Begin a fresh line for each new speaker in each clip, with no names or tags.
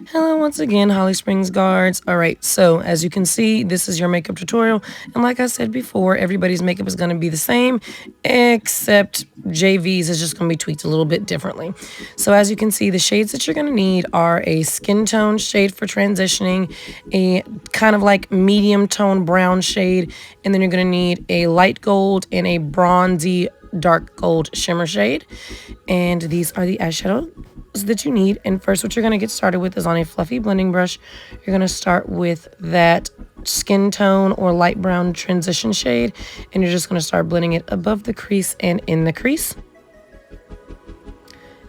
Hello once again, Holly Springs Guards. All right, so as you can see, this is your makeup tutorial. And like I said before, everybody's makeup is going to be the same, except JV's is just going to be tweaked a little bit differently. So as you can see, the shades that you're going to need are a skin tone shade for transitioning, a kind of like medium tone brown shade, and then you're going to need a light gold and a bronzy dark gold shimmer shade. And these are the eyeshadow that you need. And first, what you're going to get started with is on a fluffy blending brush. You're going to start with that skin tone or light brown transition shade, and you're just going to start blending it above the crease and in the crease.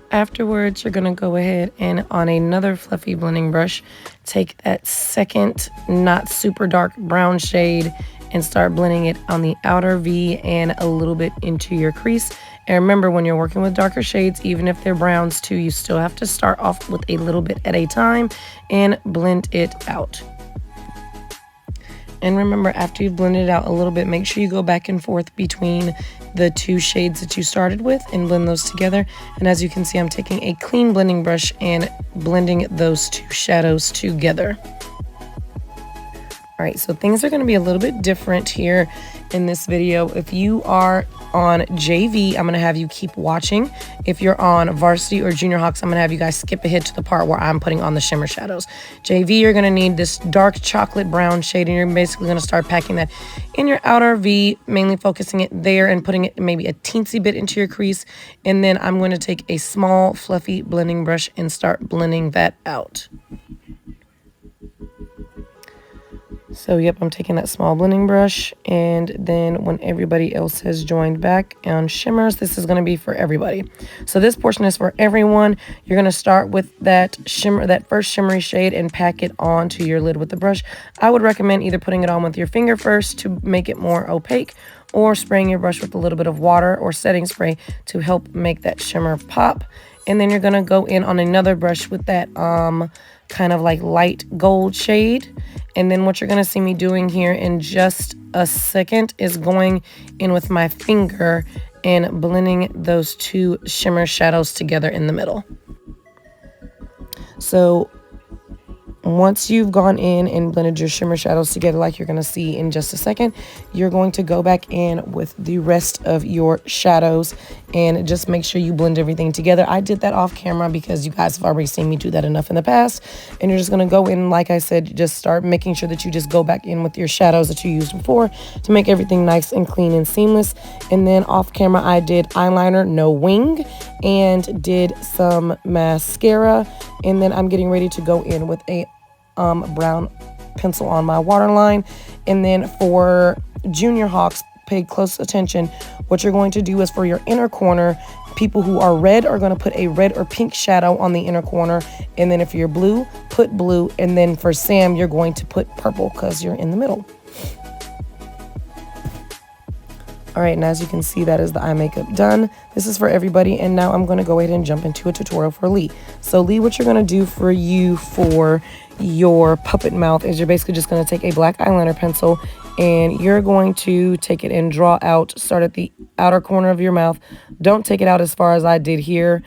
Afterwards, you're going to go ahead and on another fluffy blending brush, take that second not super dark brown shade and start blending it on the outer V and a little bit into your crease. And remember, when you're working with darker shades, even if they're browns too, you still have to start off with a little bit at a time and blend it out. And remember, after you've blended it out a little bit, make sure you go back and forth between the two shades that you started with and blend those together. And as you can see, I'm taking a clean blending brush and blending those two shadows together. All right, so things are going to be a little bit different here in this video. If you are on JV, I'm going to have you keep watching. If you're on Varsity or Junior Hawks, I'm going to have you guys skip ahead to the part where I'm putting on the shimmer shadows. JV, you're going to need this dark chocolate brown shade, and you're basically going to start packing that in your outer V, mainly focusing it there and putting it maybe a teensy bit into your crease. And then I'm going to take a small fluffy blending brush and start blending that out. So yep, I'm taking that small blending brush, and then when everybody else has joined back on shimmers, this is going to be for everybody. So this portion is for everyone. You're going to start with that shimmer, that first shimmery shade, and pack it onto your lid with the brush. I would recommend either putting it on with your finger first to make it more opaque, or spraying your brush with a little bit of water or setting spray to help make that shimmer pop. And then you're going to go in on another brush with that kind of like light gold shade. And then what you're going to see me doing here in just a second is going in with my finger and blending those two shimmer shadows together in the middle. So once you've gone in and blended your shimmer shadows together, like you're going to see in just a second, you're going to go back in with the rest of your shadows and just make sure you blend everything together. I did that off camera because you guys have already seen me do that enough in the past. And you're just going to go in, like I said, just start making sure that you just go back in with your shadows that you used before to make everything nice and clean and seamless. And then off camera, I did eyeliner, no wing, and did some mascara. And then I'm getting ready to go in with a brown pencil on my waterline. And then for Junior Hawks, pay close attention. What you're going to do is for your inner corner, people who are red are going to put a red or pink shadow on the inner corner. And then if you're blue, put blue. And then for Sam, you're going to put purple because you're in the middle. All right, and as you can see, that is the eye makeup done. This is for everybody, and now I'm going to go ahead and jump into a tutorial for Lee. So Lee, what you're going to do for you for your puppet mouth is you're basically just going to take a black eyeliner pencil, and you're going to take it and draw out, start at the outer corner of your mouth. Don't take it out as far as I did here.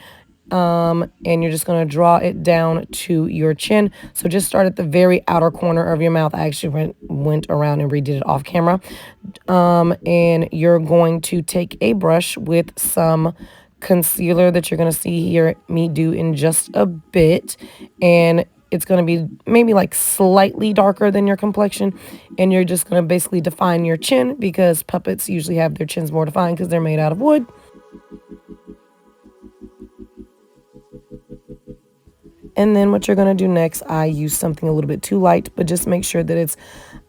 And you're just going to draw it down to your chin. So just start at the very outer corner of your mouth. I actually went around and redid it off camera. And you're going to take a brush with some concealer that you're going to see here me do in just a bit. And it's going to be maybe like slightly darker than your complexion. And you're just going to basically define your chin because puppets usually have their chins more defined because they're made out of wood. And then what you're going to do next, I use something a little bit too light, but just make sure that it's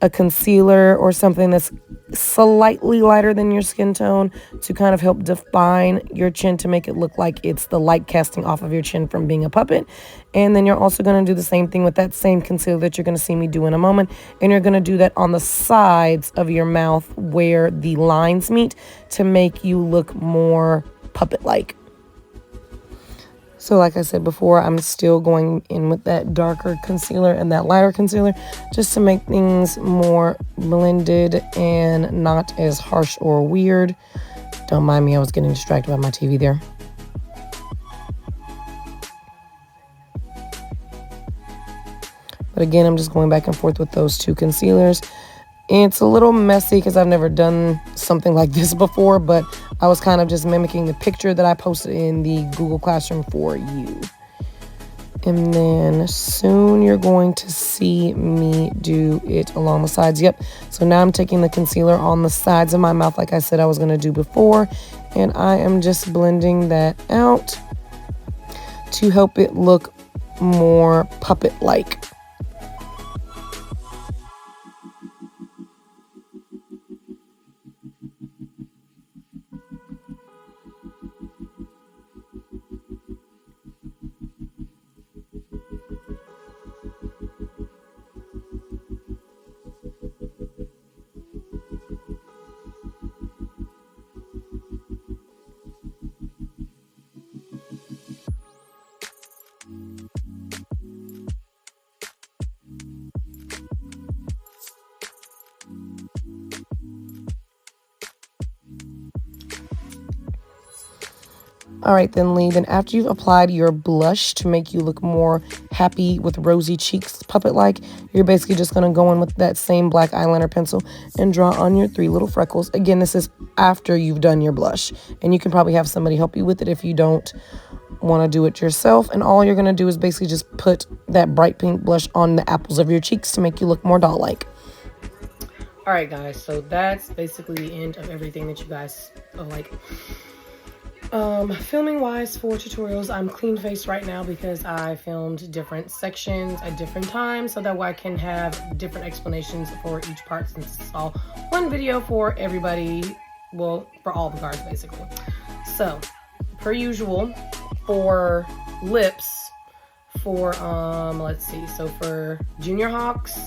a concealer or something that's slightly lighter than your skin tone to kind of help define your chin to make it look like it's the light casting off of your chin from being a puppet. And then you're also going to do the same thing with that same concealer that you're going to see me do in a moment. And you're going to do that on the sides of your mouth where the lines meet to make you look more puppet-like. So like I said before, I'm still going in with that darker concealer and that lighter concealer just to make things more blended and not as harsh or weird. Don't mind me, I was getting distracted by my TV there. But again, I'm just going back and forth with those two concealers. It's a little messy because I've never done something like this before, but I was kind of just mimicking the picture that I posted in the Google Classroom for you. And then soon you're going to see me do it along the sides. Yep. So now I'm taking the concealer on the sides of my mouth like I said I was going to do before. And I am just blending that out to help it look more puppet-like. All right, then Lee, then after you've applied your blush to make you look more happy with rosy cheeks, puppet-like, you're basically just going to go in with that same black eyeliner pencil and draw on your 3 little freckles. Again, this is after you've done your blush, and you can probably have somebody help you with it if you don't want to do it yourself. And all you're going to do is basically just put that bright pink blush on the apples of your cheeks to make you look more doll-like. All right, guys, so that's basically the end of everything that you guys like. Filming wise for tutorials, I'm clean faced right now because I filmed different sections at different times so that way I can have different explanations for each part since it's all one video for everybody, well, for all the cards basically. So, per usual, for lips, for, let's see, so for Junior Hawks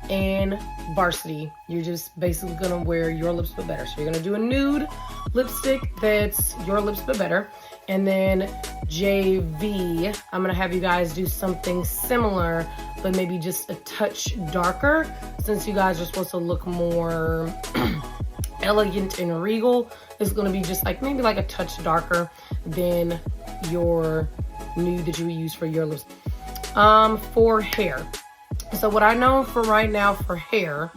and Varsity, you're just basically gonna wear Your Lips But Better. So you're gonna do a nude lipstick that's Your Lips But Better. And then JV, I'm gonna have you guys do something similar, but maybe just a touch darker, since you guys are supposed to look more elegant and regal. It's gonna be just like maybe like a touch darker than your nude that you would use for your lips. For hair. So what I know for right now for hair,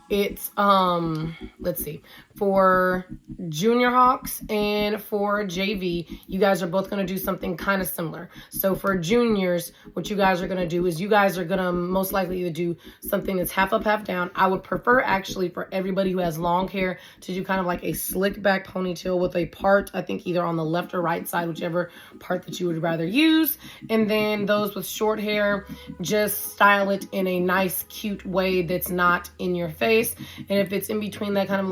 it's, let's see, for Junior Hawks and for JV, you guys are both going to do something kind of similar. So for juniors, what you guys are going to do is you guys are going to most likely either do something that's half up, half down. I would prefer actually for everybody who has long hair to do kind of like a slick back ponytail with a part, I think either on the left or right side, whichever part that you would rather use. And then those with short hair, just style it in a nice, cute way that's not in your face. And if it's in between that kind of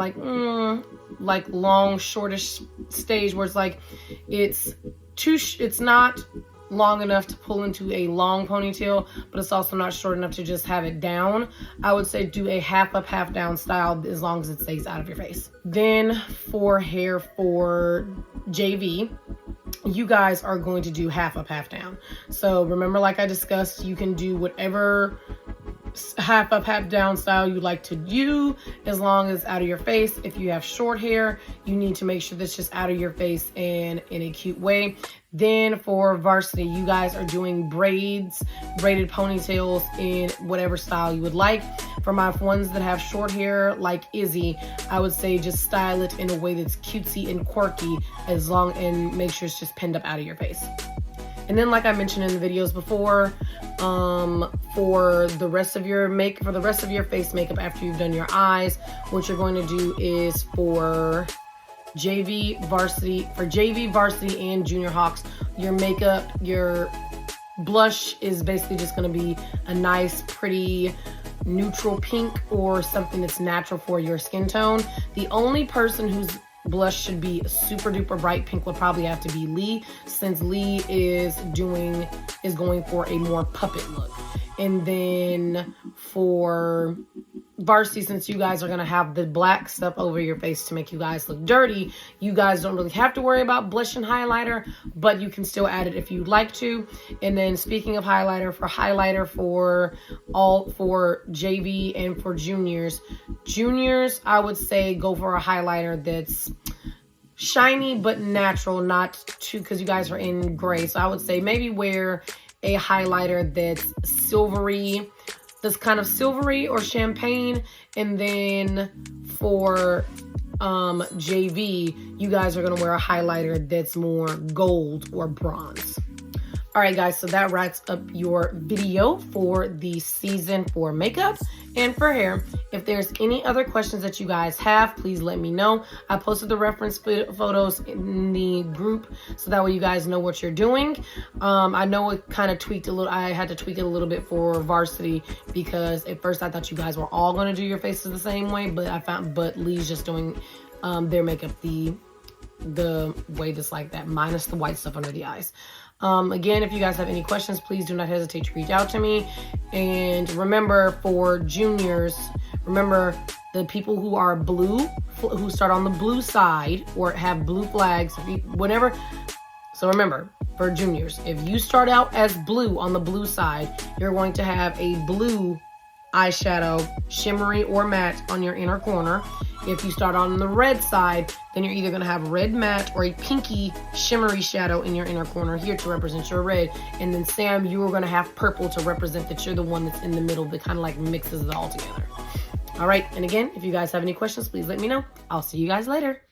like long, shortish stage where it's like it's not long enough to pull into a long ponytail, but it's also not short enough to just have it down, I would say do a half up, half down style as long as it stays out of your face. Then for hair for JV, you guys are going to do half up, half down. So remember, like I discussed, you can do whatever half up, half down style you like to do as long as out of your face. If you have short hair, you need to make sure that's just out of your face and in a cute way. Then for Varsity, you guys are doing braids, braided ponytails in whatever style you would like. For my ones that have short hair like Izzy, I would say just style it in a way that's cutesy and quirky and make sure it's just pinned up out of your face. And then, like I mentioned in the videos before, for the rest of your face makeup after you've done your eyes, what you're going to do is for JV, Varsity, and Junior Hawks, your makeup, your blush is basically just going to be a nice, pretty neutral pink or something that's natural for your skin tone. The only person whose blush should be super duper bright pink would probably have to be Lee, since Lee is going for a more puppet look. And then for Varsity, since you guys are going to have the black stuff over your face to make you guys look dirty, you guys don't really have to worry about blush and highlighter, but you can still add it if you'd like to. And then speaking of highlighter for JV and for juniors, I would say go for a highlighter that's shiny but natural, not too, because you guys are in gray. So I would say maybe wear a highlighter that's silvery, this kind of silvery or champagne. And then for JV, you guys are going to wear a highlighter that's more gold or bronze. All right, guys, so that wraps up your video for the season for makeup and for hair. If there's any other questions that you guys have, please let me know. I posted the reference photos in the group so that way you guys know what you're doing. I know it kind of tweaked a little. I had to tweak it a little bit for Varsity because at first I thought you guys were all going to do your faces the same way, but Lee's just doing their makeup the way that's like that, minus the white stuff under the eyes. Again, if you guys have any questions, please do not hesitate to reach out to me. And remember, for juniors, remember the people who are blue, who start on the blue side or have blue flags, whatever. So remember, for juniors, if you start out as blue on the blue side, you're going to have a blue eyeshadow, shimmery or matte, on your inner corner. If you start on the red side, then you're either going to have red matte or a pinky shimmery shadow in your inner corner here to represent your red. And then Sam, you are going to have purple to represent that you're the one that's in the middle that kind of like mixes it all together. All right, and again, if you guys have any questions, please let me know. I'll see you guys later.